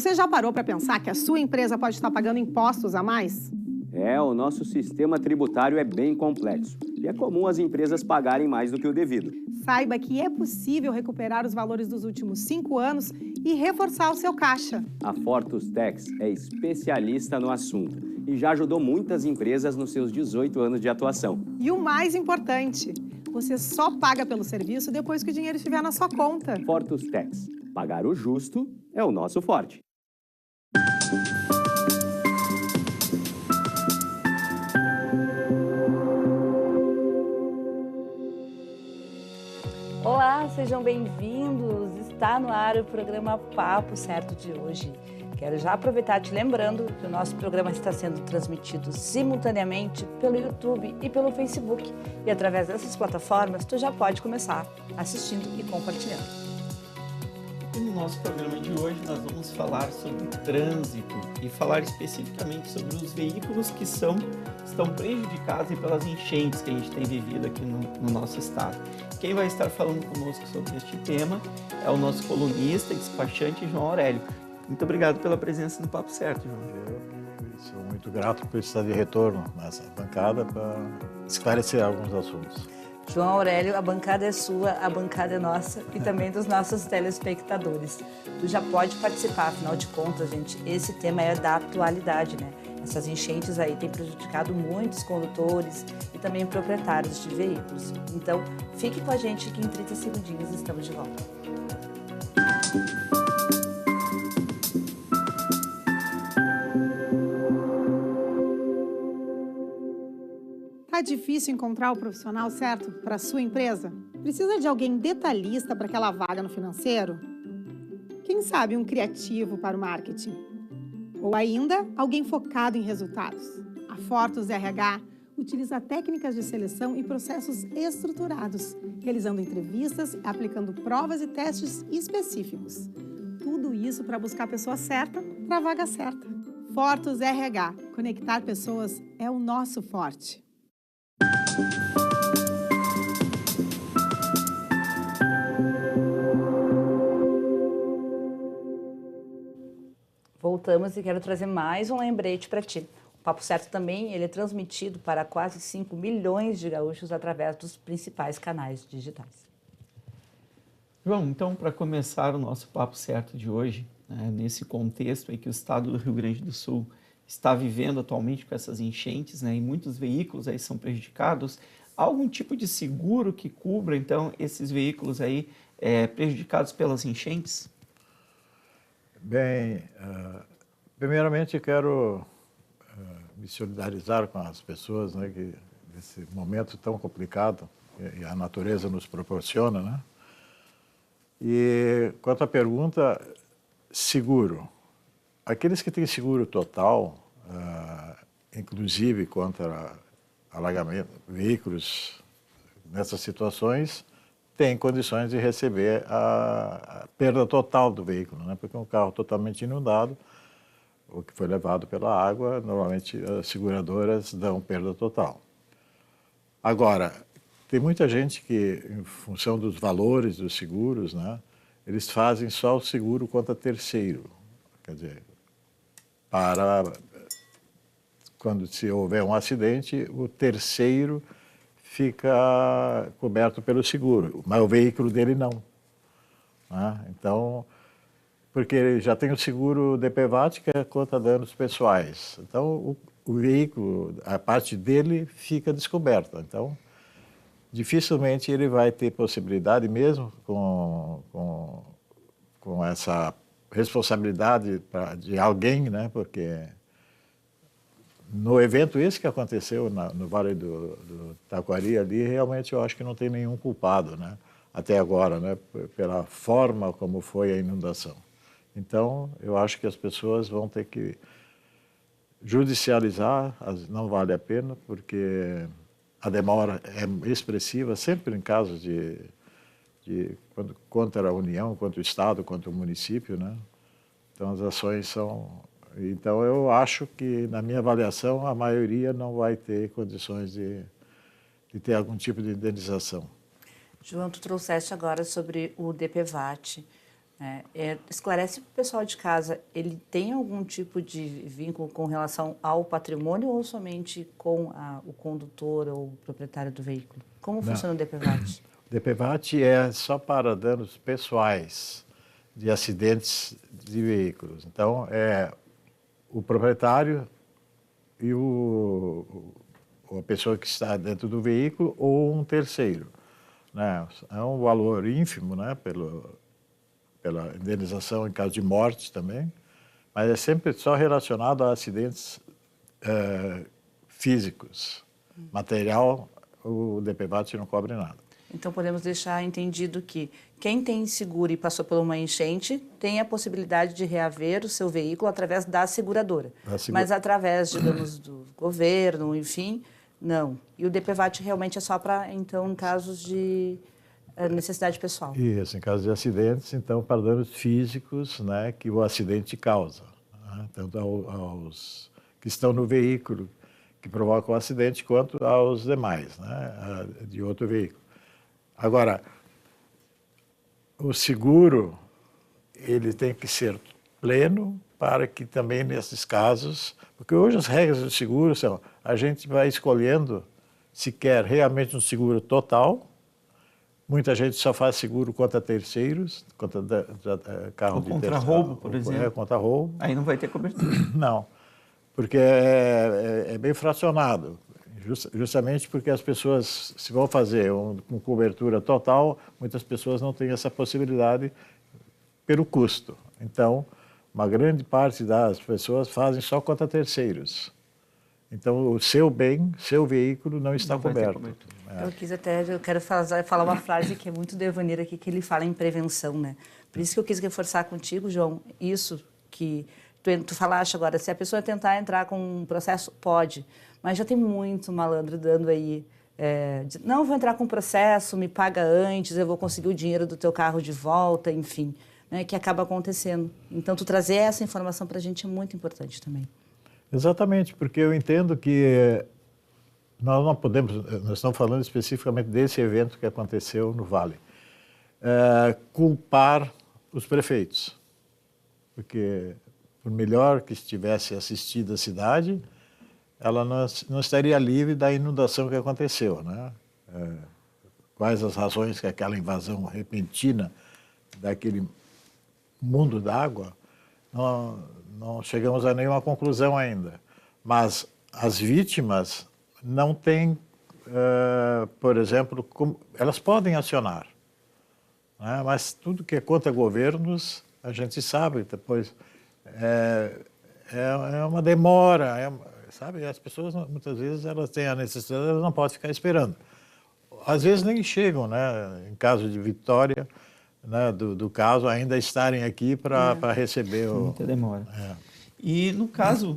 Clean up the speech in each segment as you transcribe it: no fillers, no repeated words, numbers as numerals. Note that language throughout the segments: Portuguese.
Você já parou para pensar que a sua empresa pode estar pagando impostos a mais? O nosso sistema tributário é bem complexo e é comum as empresas pagarem mais do que o devido. Saiba que é possível recuperar os valores dos últimos 5 anos e reforçar o seu caixa. A Fortus Tax é especialista no assunto e já ajudou muitas empresas nos seus 18 anos de atuação. E o mais importante, você só paga pelo serviço depois que o dinheiro estiver na sua conta. Fortus Tax. Pagar o justo é o nosso forte. Olá, sejam bem-vindos! Está no ar o programa Papo Certo de hoje. Quero já aproveitar te lembrando que o nosso programa está sendo transmitido simultaneamente pelo YouTube e pelo Facebook. E através dessas plataformas, tu já pode começar assistindo e compartilhando. E no nosso programa de hoje nós vamos falar sobre trânsito e falar especificamente sobre os veículos que estão prejudicados pelas enchentes que a gente tem vivido aqui no nosso estado. Quem vai estar falando conosco sobre este tema é o nosso colunista e despachante João Aurélio. Muito obrigado pela presença no Papo Certo, João. Eu sou muito grato por estar de retorno nessa bancada para esclarecer alguns assuntos. João Aurélio, a bancada é sua, a bancada é nossa e também dos nossos telespectadores. Tu já pode participar, afinal de contas, gente, esse tema é da atualidade, né? Essas enchentes aí têm prejudicado muitos condutores e também proprietários de veículos. Então, fique com a gente que em 30 segundinhos estamos de volta. Tá difícil encontrar o profissional certo para a sua empresa? Precisa de alguém detalhista para aquela vaga no financeiro? Quem sabe um criativo para o marketing? Ou ainda, alguém focado em resultados? A Fortus RH utiliza técnicas de seleção e processos estruturados, realizando entrevistas, aplicando provas e testes específicos. Tudo isso para buscar a pessoa certa para a vaga certa. Fortus RH. Conectar pessoas é o nosso forte. Voltamos e quero trazer mais um lembrete para ti. O Papo Certo também ele é transmitido para quase 5 milhões de gaúchos através dos principais canais digitais. João, então, para começar o nosso Papo Certo de hoje, nesse contexto aí que o estado do Rio Grande do Sul está vivendo atualmente com essas enchentes, né, e muitos veículos aí são prejudicados, há algum tipo de seguro que cubra, então, esses veículos aí prejudicados pelas enchentes? Bem, primeiramente eu quero me solidarizar com as pessoas, né, que nesse momento tão complicado que a natureza nos proporciona, né? E quanto à pergunta, seguro. Aqueles que têm seguro total, inclusive contra alagamento, veículos nessas situações, têm condições de receber a perda total do veículo, né? Porque um carro totalmente inundado, ou que foi levado pela água, normalmente as seguradoras dão perda total. Agora, tem muita gente que, em função dos valores dos seguros, né, eles fazem só o seguro contra terceiro. Quer dizer, para quando se houver um acidente, o terceiro fica coberto pelo seguro, mas o veículo dele não. Né? Então, porque ele já tem o seguro DPVAT, que é contra danos pessoais. Então, o veículo, a parte dele fica descoberta. Então, dificilmente ele vai ter possibilidade, mesmo com essa responsabilidade de alguém, né? Porque no evento esse que aconteceu no Vale do Taquari ali, realmente eu acho que não tem nenhum culpado, né? Até agora, né? Pela forma como foi a inundação. Então, eu acho que as pessoas vão ter que judicializar, não vale a pena, porque a demora é expressiva, sempre em casos contra a União, contra o Estado, contra o município, né? Então, as ações são... Então, eu acho que, na minha avaliação, a maioria não vai ter condições de ter algum tipo de indenização. João, tu trouxeste agora sobre o DPVAT. Esclarece para o pessoal de casa, ele tem algum tipo de vínculo com relação ao patrimônio ou somente com o condutor ou o proprietário do veículo? Como funciona o DPVAT? O DPVAT é só para danos pessoais de acidentes de veículos. Então, é o proprietário e a pessoa que está dentro do veículo ou um terceiro, né? É um valor ínfimo, né, pela indenização em caso de morte também, mas é sempre só relacionado a acidentes físicos. Material, o DPVAT não cobre nada. Então, podemos deixar entendido que quem tem seguro e passou por uma enchente tem a possibilidade de reaver o seu veículo através da seguradora. Mas através, digamos, do governo, enfim, não. E o DPVAT realmente é só para, então, em casos de necessidade pessoal. Isso, em caso de acidentes, então, para danos físicos, né, que o acidente causa. Né? Tanto aos que estão no veículo que provocam o acidente, quanto aos demais, né, de outro veículo. Agora, o seguro, ele tem que ser pleno para que também nesses casos, porque hoje as regras do seguro são, a gente vai escolhendo se quer realmente um seguro total. Muita gente só faz seguro contra terceiros, contra carro ou de contra terceiro, roubo, por exemplo. Contra roubo. Aí não vai ter cobertura. Não, porque é bem fracionado. Justamente porque as pessoas, se vão fazer com cobertura total, muitas pessoas não têm essa possibilidade pelo custo. Então, uma grande parte das pessoas fazem só contra terceiros. Então, o seu bem, seu veículo não está coberto. Eu quero falar uma frase que é muito devaneira aqui, que ele fala em prevenção, né? Por isso que eu quis reforçar contigo, João, isso que tu falaste agora, se a pessoa tentar entrar com um processo, pode, mas já tem muito malandro dando aí, não, vou entrar com um processo, me paga antes, eu vou conseguir o dinheiro do teu carro de volta, enfim, né, que acaba acontecendo. Então, tu trazer essa informação para a gente é muito importante também. Exatamente, porque eu entendo que nós não podemos, nós estamos falando especificamente desse evento que aconteceu no Vale, culpar os prefeitos, porque por melhor que estivesse assistida a cidade, ela não estaria livre da inundação que aconteceu, né? Quais as razões que aquela invasão repentina daquele mundo d'água, não chegamos a nenhuma conclusão ainda. Mas as vítimas não têm, por exemplo, elas podem acionar, né? Mas tudo que é contra governos, a gente sabe, depois é uma demora, sabe? As pessoas, muitas vezes, elas têm a necessidade, elas não podem ficar esperando. Às vezes nem chegam, né? Em caso de vitória, né, do caso, ainda estarem aqui para receber muita demora. E no caso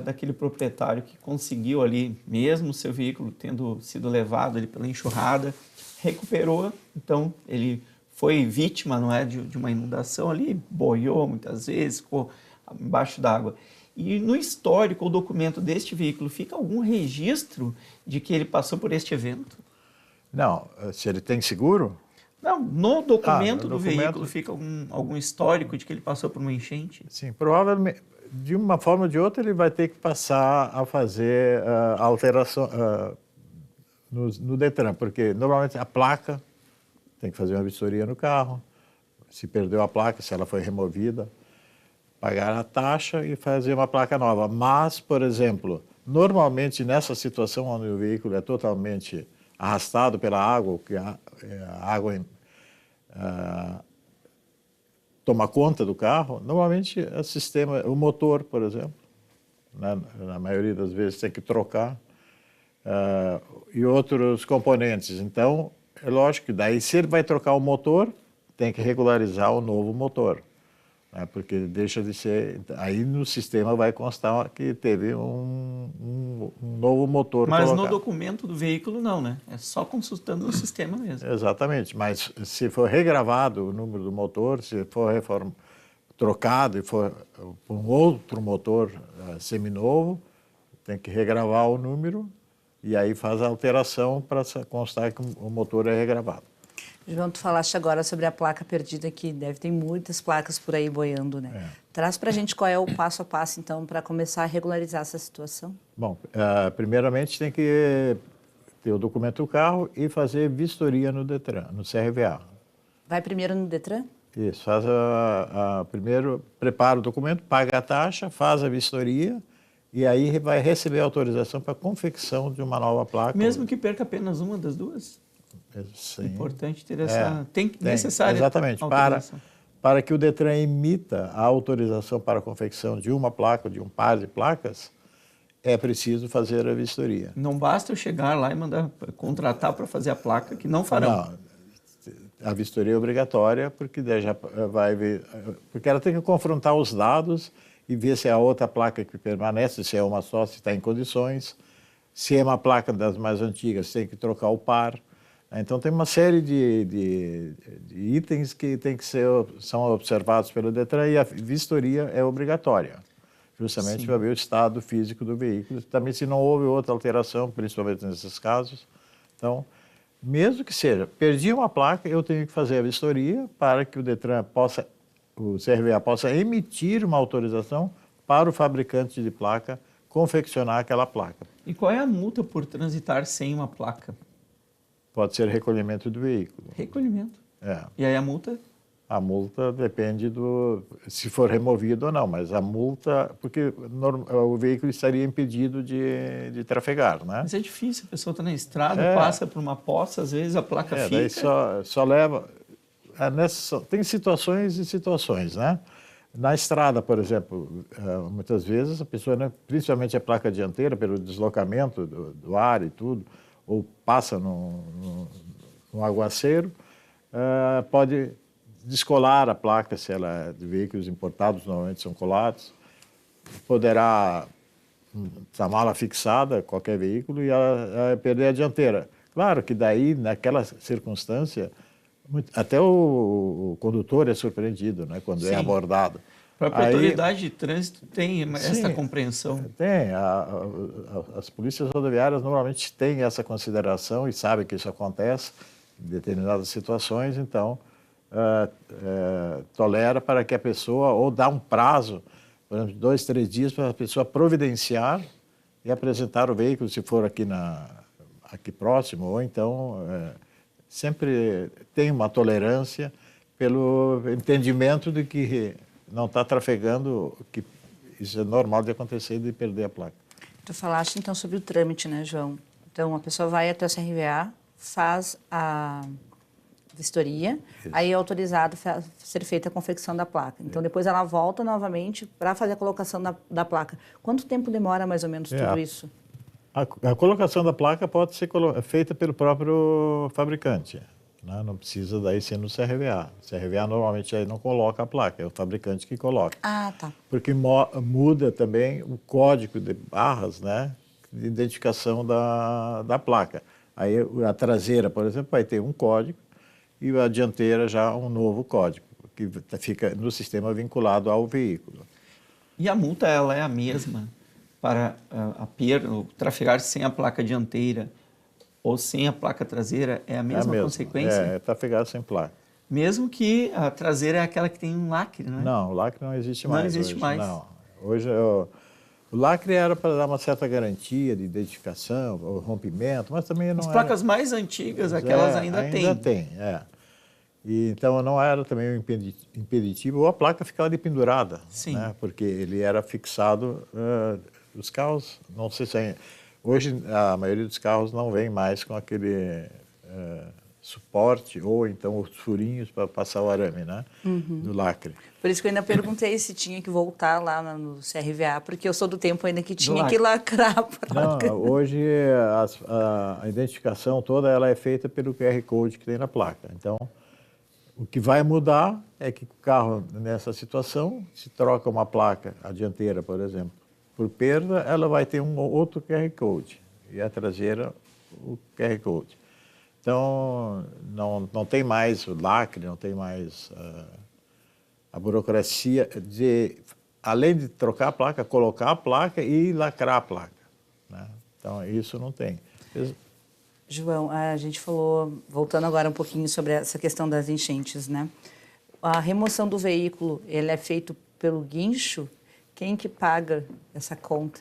daquele proprietário que conseguiu ali, mesmo o seu veículo tendo sido levado ali pela enxurrada, recuperou, então ele foi vítima, não é, de uma inundação ali, boiou muitas vezes, ficou embaixo d'água. E no histórico ou documento deste veículo, fica algum registro de que ele passou por este evento? Não, se ele tem seguro? Não, no documento do veículo fica algum histórico de que ele passou por uma enchente? Sim, provavelmente, de uma forma ou de outra, ele vai ter que passar a fazer alteração no Detran, porque normalmente a placa tem que fazer uma vistoria no carro, se perdeu a placa, se ela foi removida, pagar a taxa e fazer uma placa nova. Mas, por exemplo, normalmente nessa situação onde o veículo é totalmente arrastado pela água, que a água toma conta do carro, normalmente o motor, por exemplo, né, na maioria das vezes tem que trocar, e outros componentes. Então, é lógico que daí, se ele vai trocar o motor, tem que regularizar o novo motor, né, porque deixa de ser... Aí no sistema vai constar que teve um novo motor Mas colocado. No documento do veículo não, né? É só consultando o sistema mesmo. Exatamente, mas se for regravado o número do motor, se for trocado e for por um outro motor seminovo, tem que regravar o número e aí faz a alteração para constar que o motor é regravado. João, tu falaste agora sobre a placa perdida, que deve ter muitas placas por aí boiando, né? Traz para a gente qual é o passo a passo, então, para começar a regularizar essa situação. Bom, primeiramente tem que ter o documento do carro e fazer vistoria no Detran, no CRVA. Vai primeiro no Detran? Isso, faz primeiro prepara o documento, paga a taxa, faz a vistoria e aí vai receber a autorização para a confecção de uma nova placa. Mesmo que perca apenas uma das duas? Sim. Importante ter essa... Tem necessária exatamente, autorização. para que o Detran emita a autorização para a confecção de uma placa, de um par de placas, é preciso fazer a vistoria. Não basta eu chegar lá e mandar contratar para fazer a placa, que não farão. Não, a vistoria é obrigatória, porque daí já vai ver, porque ela tem que confrontar os dados e ver se é a outra placa que permanece, se é uma só, se está em condições, se é uma placa das mais antigas, tem que trocar o par. Então tem uma série de itens que são observados pelo Detran e a vistoria é obrigatória, justamente para ver o estado físico do veículo. Também se não houve outra alteração, principalmente nesses casos. Então, mesmo que seja, perdi uma placa, eu tenho que fazer a vistoria para que o Detran possa, o CRVA possa emitir uma autorização para o fabricante de placa confeccionar aquela placa. E qual é a multa por transitar sem uma placa? Pode ser recolhimento do veículo. Recolhimento. É. E aí a multa? A multa depende se for removido ou não, mas a multa, porque o veículo estaria impedido de trafegar, né? Mas é difícil, a pessoa está na estrada, passa por uma poça, às vezes a placa fica... Daí só leva... tem situações e situações, né? Na estrada, por exemplo, muitas vezes a pessoa, né, principalmente a placa dianteira, pelo deslocamento do ar e tudo, ou passa no aguaceiro, pode descolar a placa, se ela é de veículos importados, normalmente são colados, poderá estar mal fixada, qualquer veículo, e ela perder a dianteira. Claro que daí, naquela circunstância, até o condutor é surpreendido, né, quando é abordado. A própria autoridade de trânsito tem essa compreensão. Tem. As polícias rodoviárias normalmente têm essa consideração e sabem que isso acontece em determinadas situações, então tolera para que a pessoa, ou dá um prazo, por exemplo, 2, 3 dias para a pessoa providenciar e apresentar o veículo, se for aqui próximo, ou então sempre tem uma tolerância pelo entendimento de que não está trafegando, que isso é normal de acontecer, de perder a placa. Tu falaste então sobre o trâmite, né, João? Então a pessoa vai até o CRVA, faz a vistoria, aí é autorizado a ser feita a confecção da placa. Então depois ela volta novamente para fazer a colocação da placa. Quanto tempo demora mais ou menos tudo isso? A colocação da placa pode ser feita pelo próprio fabricante, né? Não precisa daí ser no CRVA. O CRVA normalmente aí não coloca a placa, é o fabricante que coloca. Ah, tá. Porque muda também o código de barras, né, de identificação da placa. Aí a traseira, por exemplo, vai ter um código e a dianteira já um novo código, que fica no sistema vinculado ao veículo. E a multa ela é a mesma para o trafegar sem a placa dianteira ou sem a placa traseira? É a mesma consequência? É trafegar sem placa. Mesmo que a traseira é aquela que tem um lacre, não é? Não, o lacre não existe mais. Não existe mais. Não. Hoje o lacre era para dar uma certa garantia de identificação, o rompimento, mas também não era... As placas mais antigas, aquelas ainda têm. Ainda tem, E, então não era também um impeditivo, ou a placa ficava de pendurada, né? Porque ele era fixado, os carros, não sei se... Hoje a maioria dos carros não vem mais com aquele suporte, ou então os furinhos para passar o arame, né? Do lacre. Por isso que eu ainda perguntei se tinha que voltar lá no CRVA, porque eu sou do tempo ainda que tinha que lacrar a placa. Não, hoje a identificação toda ela é feita pelo QR Code que tem na placa. Então, o que vai mudar é que o carro, nessa situação, se troca uma placa, a dianteira, por exemplo, por perda, ela vai ter um outro QR Code, e a traseira, o QR Code. Então, não tem mais o lacre, não tem mais a burocracia de, além de trocar a placa, colocar a placa e lacrar a placa, né? Então, isso não tem. João, a gente falou, voltando agora um pouquinho sobre essa questão das enchentes, né? A remoção do veículo, ele é feito pelo guincho? Quem que paga essa conta?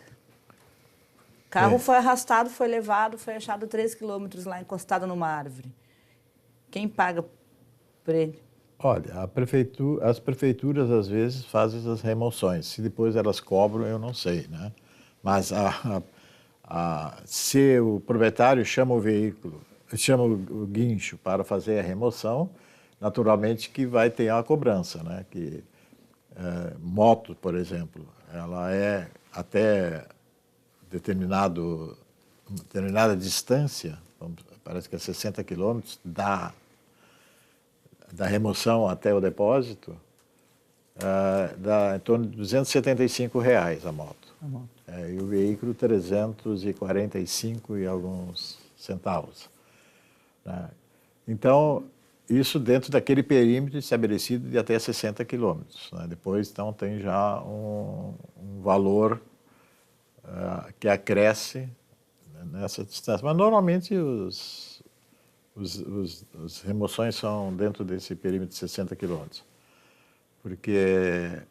O carro foi arrastado, foi levado, foi achado 3 quilômetros lá encostado numa árvore. Quem paga por ele? Olha, as prefeituras às vezes fazem as remoções. Se depois elas cobram, eu não sei, né? Mas se o proprietário chama o veículo, chama o guincho para fazer a remoção, naturalmente que vai ter uma cobrança, né? Que moto, por exemplo, ela é até determinada distância, parece que é 60 quilômetros da remoção até o depósito, dá em torno de R$ 275 a moto. E o veículo 345 e alguns centavos. Né? Então, isso dentro daquele perímetro estabelecido de até 60 quilômetros. Né? Depois, então, tem já um valor que acresce nessa distância. Mas, normalmente, as remoções são dentro desse perímetro de 60 quilômetros, porque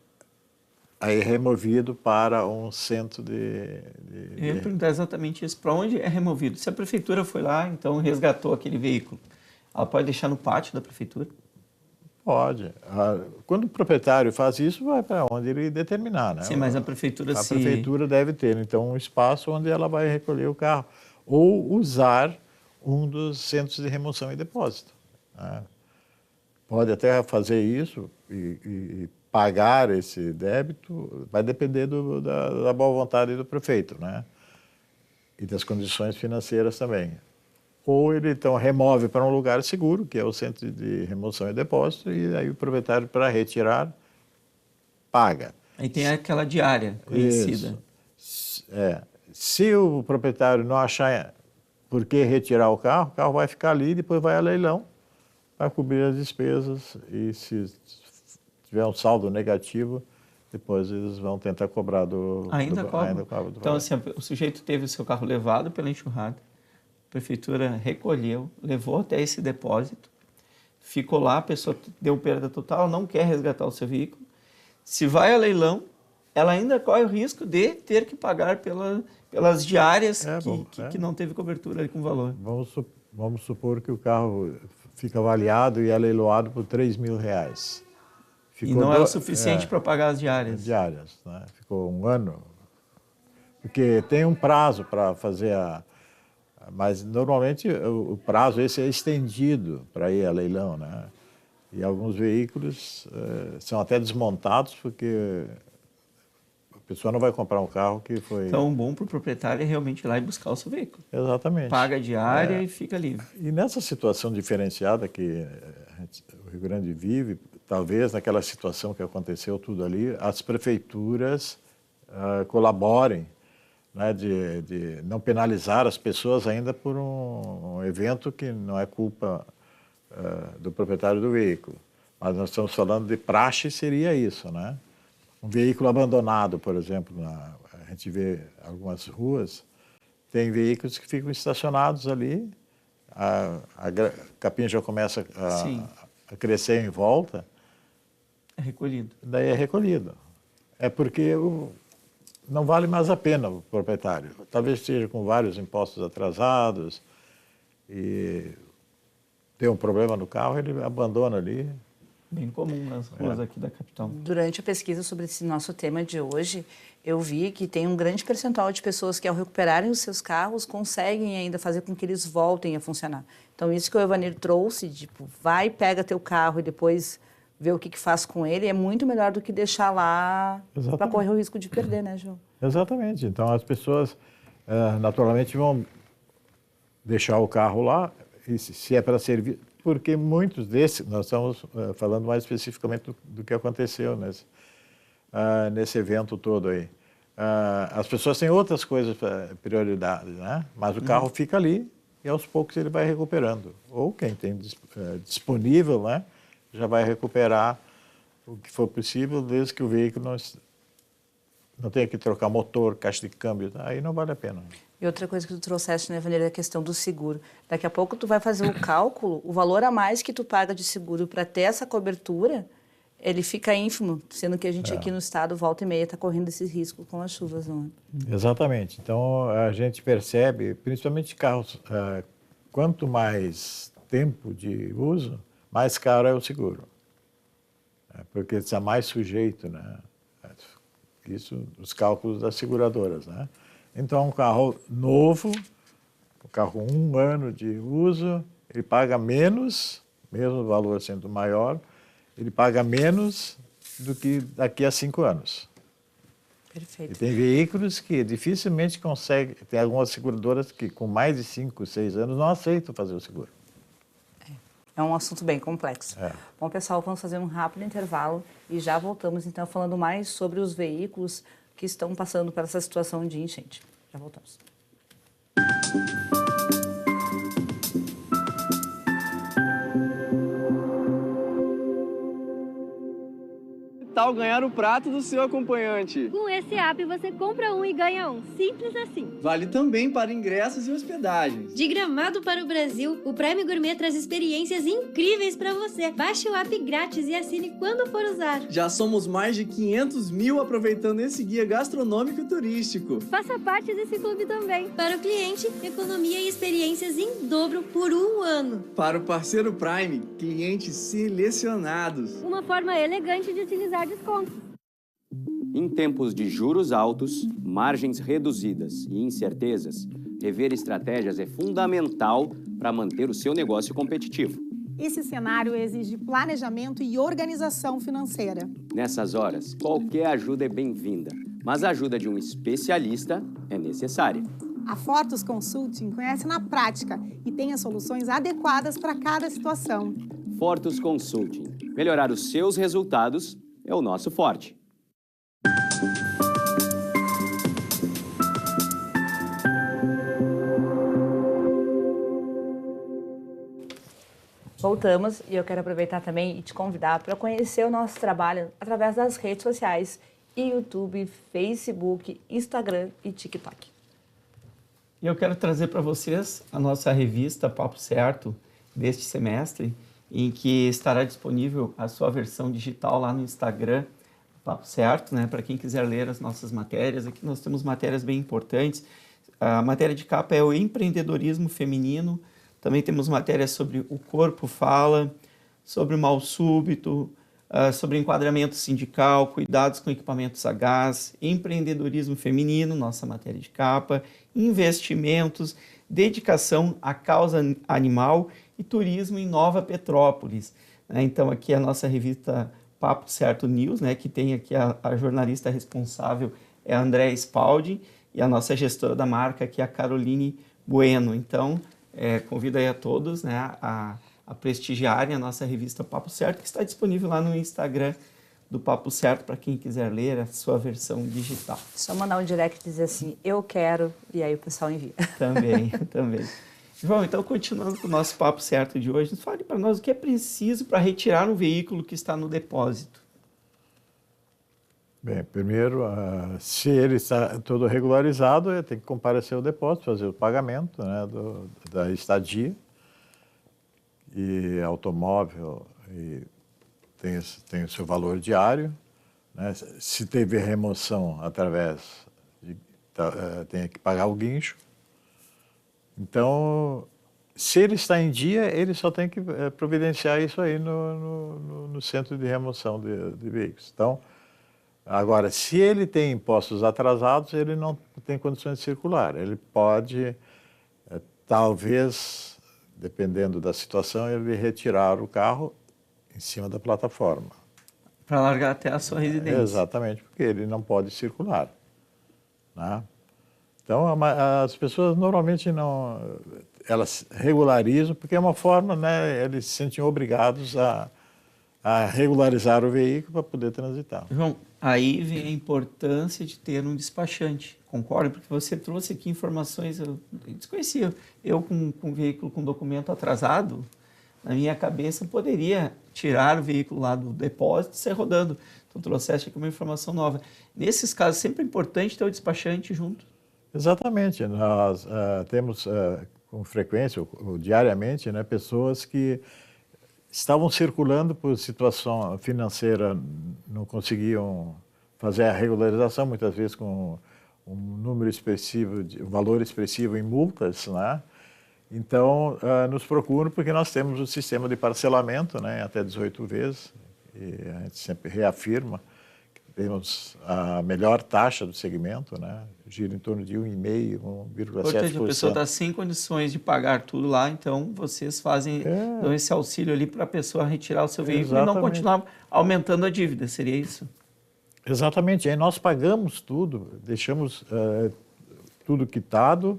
aí é removido para um centro Eu ia perguntar exatamente isso. Para onde é removido? Se a prefeitura foi lá, então resgatou aquele veículo, ela pode deixar no pátio da prefeitura? Pode. Quando o proprietário faz isso, vai para onde ele determinar, né? Sim, mas a prefeitura A prefeitura deve ter, então, um espaço onde ela vai recolher o carro. Ou usar um dos centros de remoção e depósito. Né? Pode até fazer isso e pagar esse débito, vai depender da boa vontade do prefeito, né? E das condições financeiras também. Ou ele, então, remove para um lugar seguro, que é o centro de remoção e depósito, e aí o proprietário, para retirar, paga. Aí tem aquela diária conhecida. Isso. Se o proprietário não achar por que retirar o carro vai ficar ali, depois vai a leilão para cobrir as despesas e se tiver um saldo negativo, depois eles vão tentar cobrar Ainda cobra. Então, valor. assim, o sujeito teve o seu carro levado pela enxurrada, a prefeitura recolheu, levou até esse depósito, ficou lá, a pessoa deu perda total, não quer resgatar o seu veículo. Se vai a leilão, ela ainda corre o risco de ter que pagar pelas diárias que não teve cobertura ali com valor. Vamos supor que o carro fica avaliado e é leiloado por R$3.000. E não é o suficiente para pagar as diárias. Diárias, né? Ficou um ano. Porque tem um prazo para fazer mas normalmente o prazo esse é estendido para ir a leilão, né? E alguns veículos são até desmontados porque a pessoa não vai comprar um carro que foi... Então, bom para o proprietário é realmente ir lá e buscar o seu veículo. Exatamente. Paga a diária e fica livre. E nessa situação diferenciada que o Rio Grande vive, talvez naquela situação que aconteceu tudo ali, as prefeituras colaborem, né, de não penalizar as pessoas ainda por um evento que não é culpa do proprietário do veículo. Mas nós estamos falando de praxe, seria isso, né? Um veículo abandonado, por exemplo, a gente vê algumas ruas, tem veículos que ficam estacionados ali, a capinha já começa a crescer em volta. É recolhido. Daí é recolhido. É porque não vale mais a pena o proprietário. Talvez esteja com vários impostos atrasados e tem um problema no carro, ele abandona ali. Bem comum nas ruas aqui da capital. Durante a pesquisa sobre esse nosso tema de hoje, eu vi que tem um grande percentual de pessoas que, ao recuperarem os seus carros, conseguem ainda fazer com que eles voltem a funcionar. Então, isso que o Evanir trouxe, tipo, vai, pega teu carro e depois vê o que faz com ele, é muito melhor do que deixar lá para correr o risco de perder, né, João? Exatamente. Então, as pessoas, naturalmente, vão deixar o carro lá, e se é para servir... Porque muitos desses, nós estamos falando mais especificamente do que aconteceu nesse evento todo aí. As pessoas têm outras coisas, prioridades, né? Mas o carro fica ali e aos poucos ele vai recuperando. Ou quem tem disponível, né, já vai recuperar o que for possível, desde que o veículo não tenha que trocar motor, caixa de câmbio, aí não vale a pena. E outra coisa que tu trouxeste, né, Vanderlei, é a questão do seguro. Daqui a pouco tu vai fazer o cálculo, o valor a mais que tu paga de seguro para ter essa cobertura, ele fica ínfimo, sendo que a gente aqui no estado, volta e meia, está correndo esse risco com as chuvas, não é? Exatamente. Então, a gente percebe, principalmente carros, quanto mais tempo de uso, mais caro é o seguro. Porque ele está mais sujeito, né? Isso, os cálculos das seguradoras, né? Então, um carro novo, um carro com 1 ano de uso, ele paga menos, mesmo o valor sendo maior, ele paga menos do que daqui a 5 anos. Perfeito. E tem veículos que dificilmente conseguem, tem algumas seguradoras que com mais de 5, 6 anos não aceitam fazer o seguro. É um assunto bem complexo. Bom, pessoal, vamos fazer um rápido intervalo e já voltamos, então, falando mais sobre os veículos que estão passando por essa situação de enchente. Já voltamos. Que tal ganhar o prato do seu acompanhante? Com esse app você compra um e ganha um. Simples assim. Vale também para ingressos e hospedagens. De Gramado para o Brasil, o Prime Gourmet traz experiências incríveis para você. Baixe o app grátis e assine quando for usar. Já somos mais de 500 mil aproveitando esse guia gastronômico e turístico. Faça parte desse clube também. Para o cliente, economia e experiências em dobro por 1 ano. Para o parceiro Prime, clientes selecionados. Uma forma elegante de utilizar descontos. Em tempos de juros altos, margens reduzidas e incertezas, rever estratégias é fundamental para manter o seu negócio competitivo. Esse cenário exige planejamento e organização financeira. Nessas horas, qualquer ajuda é bem-vinda, mas a ajuda de um especialista é necessária. A Fortus Consulting conhece na prática e tem as soluções adequadas para cada situação. Fortus Consulting. Melhorar os seus resultados é o nosso forte. Voltamos e eu quero aproveitar também e te convidar para conhecer o nosso trabalho através das redes sociais, YouTube, Facebook, Instagram e TikTok. E eu quero trazer para vocês a nossa revista Papo Certo deste semestre, em que estará disponível a sua versão digital lá no Instagram, Papo Certo, né? Para quem quiser ler as nossas matérias. Aqui nós temos matérias bem importantes. A matéria de capa é o empreendedorismo feminino. Também temos matérias sobre o corpo fala, sobre o mal súbito, sobre enquadramento sindical, cuidados com equipamentos a gás, empreendedorismo feminino, nossa matéria de capa, investimentos, dedicação à causa animal e turismo em Nova Petrópolis. Então aqui a nossa revista Papo Certo News, né, que tem aqui a jornalista responsável é a Andréa Spalding e a nossa gestora da marca aqui é a Caroline Bueno. Então convido aí a todos, né, a prestigiarem a nossa revista Papo Certo, que está disponível lá no Instagram do Papo Certo para quem quiser ler a sua versão digital. Só mandar um direct e dizer assim, eu quero, e aí o pessoal envia. Também. João, então continuando com o nosso Papo Certo de hoje, fale para nós o que é preciso para retirar um veículo que está no depósito. Bem, primeiro, se ele está todo regularizado, ele tem que comparecer ao depósito, fazer o pagamento, né, da estadia. E automóvel e tem o seu valor diário, né? Se teve remoção através tem que pagar o guincho. Então, se ele está em dia, ele só tem que providenciar isso aí no centro de remoção de veículos. Então, agora, se ele tem impostos atrasados, ele não tem condições de circular. Ele pode, talvez, dependendo da situação, ele retirar o carro em cima da plataforma. Para largar até a sua residência. Exatamente, porque ele não pode circular, né? Então, as pessoas normalmente elas regularizam, porque é uma forma, né, eles se sentem obrigados a regularizar o veículo para poder transitar. João, aí vem a importância de ter um despachante, concorda? Porque você trouxe aqui informações, eu desconhecia. Eu com um veículo com documento atrasado, na minha cabeça, poderia tirar o veículo lá do depósito e sair rodando. Então, trouxeste aqui uma informação nova. Nesses casos, sempre é importante ter o despachante junto. Exatamente. Nós temos com frequência, ou diariamente, né, pessoas que estavam circulando por situação financeira, não conseguiam fazer a regularização, muitas vezes com um número expressivo, um valor expressivo em multas, né? Então, nos procuram porque nós temos o sistema de parcelamento, né, até 18 vezes, e a gente sempre reafirma que temos a melhor taxa do segmento, né, gira em torno de 1,5%, 1,7%. Portanto, a pessoa está sem condições de pagar tudo lá, então vocês dão esse auxílio ali para a pessoa retirar o seu veículo e não continuar aumentando a dívida, seria isso? Exatamente, aí nós pagamos tudo, deixamos tudo quitado.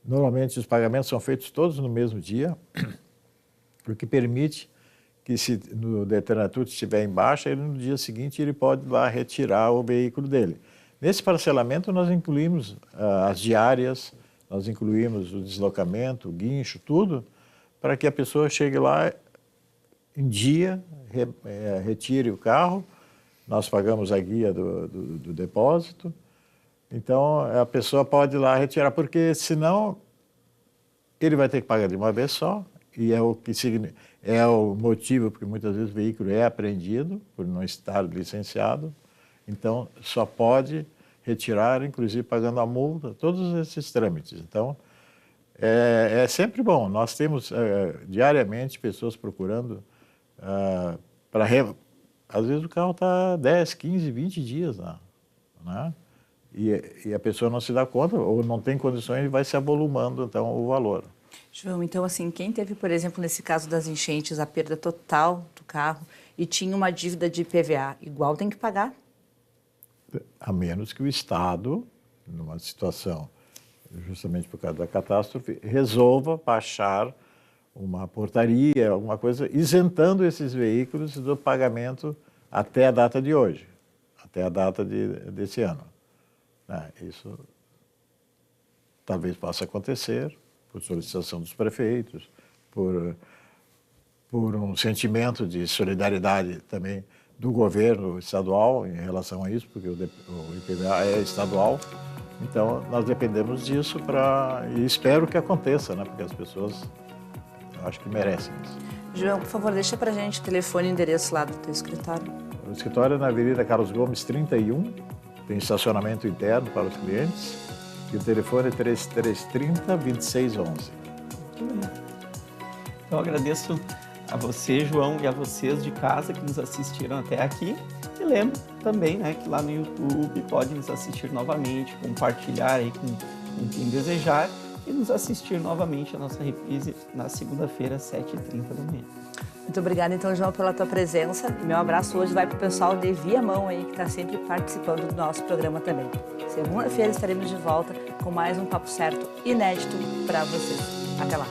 Normalmente os pagamentos são feitos todos no mesmo dia, o que permite que, se no determinado estiver em baixa, ele, no dia seguinte ele pode lá retirar o veículo dele. Nesse parcelamento nós incluímos as diárias, nós incluímos o deslocamento, o guincho, tudo, para que a pessoa chegue lá em dia, retire o carro. Nós pagamos a guia do depósito, então a pessoa pode ir lá retirar, porque senão ele vai ter que pagar de uma vez só, e é o motivo porque muitas vezes o veículo é apreendido por não estar licenciado, então só pode retirar, inclusive pagando a multa, todos esses trâmites. Então é sempre bom, nós temos diariamente pessoas procurando para às vezes o carro está 10, 15, 20 dias lá, né? E a pessoa não se dá conta ou não tem condições e vai se avolumando, então, o valor. João, então, assim, quem teve, por exemplo, nesse caso das enchentes, a perda total do carro e tinha uma dívida de IPVA, igual tem que pagar? A menos que o Estado, numa situação justamente por causa da catástrofe, resolva baixar uma portaria, alguma coisa, isentando esses veículos do pagamento até a data de hoje, até a data desse ano. Isso talvez possa acontecer por solicitação dos prefeitos, por um sentimento de solidariedade também do governo estadual em relação a isso, porque o IPVA é estadual. Então, nós dependemos disso e espero que aconteça, né? Porque as pessoas, eu acho que merecem isso. João, por favor, deixa pra gente o telefone e endereço lá do teu escritório. O escritório é na Avenida Carlos Gomes, 31, tem estacionamento interno para os clientes, e o telefone é 3330-2611. Muito bem. Então, eu agradeço a você, João, e a vocês de casa que nos assistiram até aqui. E lembro também, né, que lá no YouTube pode nos assistir novamente, compartilhar aí com quem desejar e nos assistir novamente a nossa reprise na segunda-feira, 7h30 da manhã. Muito obrigada, então, João, pela tua presença. E meu abraço hoje vai para o pessoal de Viamão aí, que está sempre participando do nosso programa também. Segunda-feira estaremos de volta com mais um Papo Certo inédito para vocês. Até lá!